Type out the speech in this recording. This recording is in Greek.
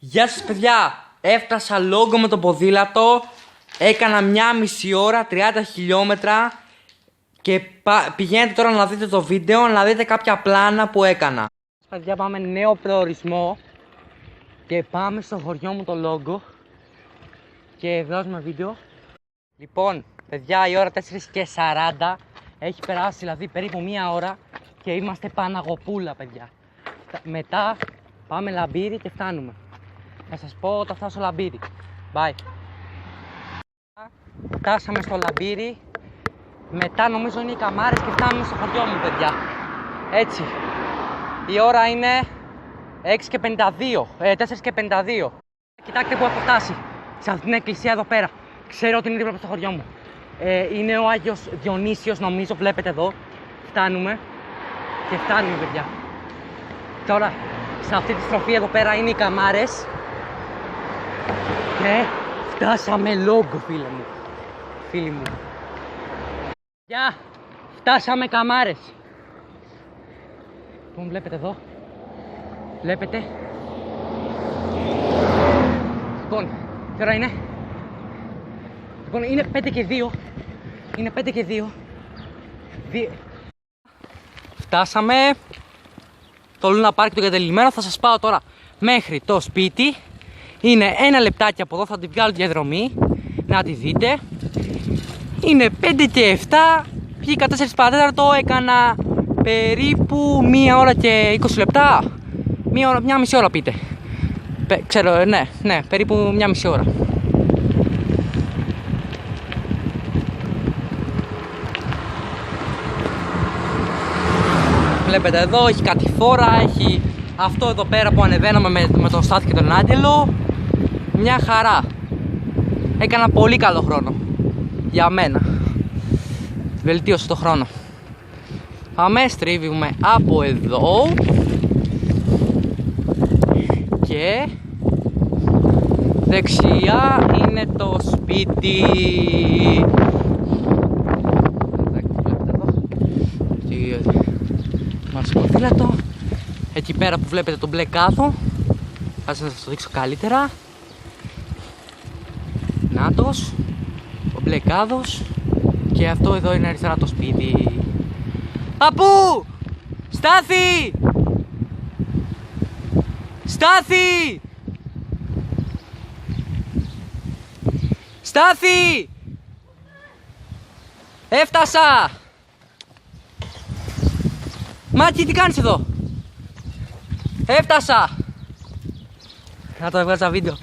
Γεια σας παιδιά, έφτασα Λόγκο με το ποδήλατο. Έκανα μια μισή ώρα, 30 χιλιόμετρα. Και πηγαίνετε τώρα να δείτε το βίντεο, να δείτε κάποια πλάνα που έκανα. Παιδιά, πάμε νέο προορισμό. Και πάμε στο χωριό μου το Λόγκο. Και βγάζουμε βίντεο. Λοιπόν, παιδιά, η ώρα 4:40. Έχει περάσει δηλαδή περίπου μία ώρα. Και είμαστε Παναγοπούλα, παιδιά. Μετά πάμε Λαμπύρι και φτάνουμε. Θα σας πω όταν φτάσω Λαμπύρι. Bye. Φτάσαμε στο Λαμπύρι. Μετά νομίζω είναι οι Καμάρες και φτάνουμε στο χωριό μου, παιδιά. Έτσι. Η ώρα είναι 6:52. 4:52. Κοιτάξτε που έχω φτάσει. Σε αυτήν την εκκλησία εδώ πέρα. Ξέρω ότι είναι δίπλα από το χωριό μου. Είναι ο Άγιος Διονύσιος, νομίζω. Βλέπετε εδώ. Φτάνουμε. Και φτάνουμε, παιδιά. Τώρα, σε αυτή τη στροφή εδώ πέρα είναι οι Καμάρες. Και φτάσαμε Λόγκο, φίλοι μου. Γεια! Φτάσαμε Καμάρες. Λοιπόν, βλέπετε εδώ. Βλέπετε. Λοιπόν, τι ώρα είναι? Λοιπόν, είναι 5:02. Είναι 5:02. Φτάσαμε. Το Λούνα Πάρκ το εγκατελειμμένο. Θα σας πάω τώρα μέχρι το σπίτι. Είναι ένα λεπτάκι από εδώ, θα την βγάλω διαδρομή. Να τη δείτε. Είναι 5:07. Βγήκα 4 έκανα περίπου 1 ώρα και 20 λεπτά. Μια μισή ώρα πείτε. Ξέρω, ναι, περίπου μια μισή ώρα. Βλέπετε εδώ, έχει κατηφόρα, έχει αυτό εδώ πέρα που ανεβαίνουμε με τον Στάθη και τον Άγγελο. Μια χαρά. Έκανα πολύ καλό χρόνο. Για μένα. Βελτίωσε το χρόνο. Πάμε, στρίβουμε από εδώ. Και δεξιά είναι το σπίτι. Μας ποδήλατο. Εκεί πέρα που βλέπετε τον μπλε κάδο. Θα σας το δείξω καλύτερα. Νάτος, ο μπλε κάδος. Και αυτό εδώ είναι αριστερά το σπίτι. Απού! Στάθη! Στάθη! Στάθη! Έφτασα! Μάτι, τι κάνεις εδώ? Έφτασα! Να το έβγαζα βίντεο.